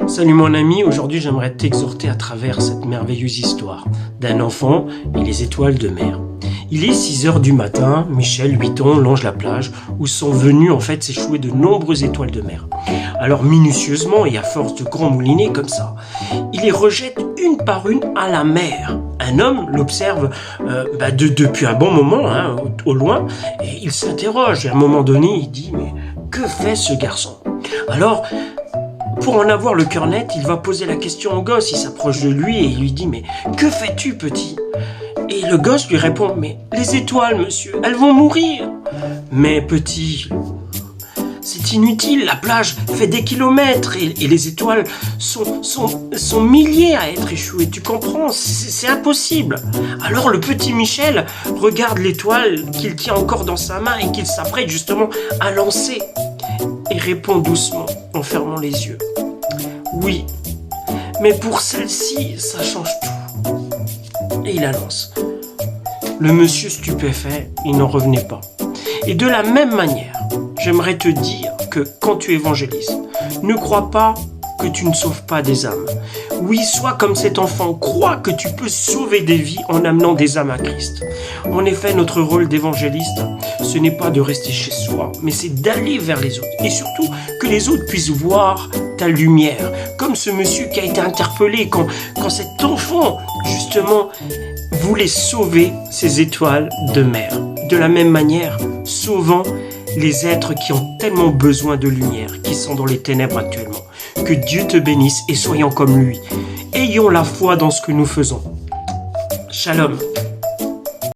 Salut mon ami, aujourd'hui j'aimerais t'exhorter à travers cette merveilleuse histoire d'un enfant et les étoiles de mer. Il est 6 heures du matin, Michel, 8 ans, longe la plage où sont venues s'échouer de nombreuses étoiles de mer. Alors minutieusement et à force de grands moulinets comme ça, il les rejette une par une à la mer. Un homme l'observe depuis un bon moment, au loin, et il s'interroge. Et à un moment donné, il dit « Mais que fait ce garçon ?» Alors, pour en avoir le cœur net, il va poser la question au gosse. Il s'approche de lui et il lui dit « Mais que fais-tu, petit ?» Et le gosse lui répond « Mais les étoiles, monsieur, elles vont mourir. » « Mais petit, c'est inutile, la plage fait des kilomètres et les étoiles sont milliers à être échouées. Tu comprends, c'est impossible. » Alors le petit Michel regarde l'étoile qu'il tient encore dans sa main et qu'il s'apprête justement à lancer et répond doucement en fermant les yeux. « Oui, mais pour celle-ci, ça change tout. » Et il la lance. Le monsieur stupéfait, il n'en revenait pas. Et de la même manière, j'aimerais te dire que quand tu évangélises, ne crois pas que tu ne sauves pas des âmes. Oui, sois comme cet enfant, crois que tu peux sauver des vies en amenant des âmes à Christ. En effet, notre rôle d'évangéliste, ce n'est pas de rester chez soi, mais c'est d'aller vers les autres. Et surtout, que les autres puissent voir ta lumière. Comme ce monsieur qui a été interpellé quand cet enfant, justement, voulait sauver ces étoiles de mer. De la même manière, sauvant les êtres qui ont tellement besoin de lumière, qui sont dans les ténèbres actuellement. Que Dieu te bénisse et soyons comme lui. Ayons la foi dans ce que nous faisons. Shalom.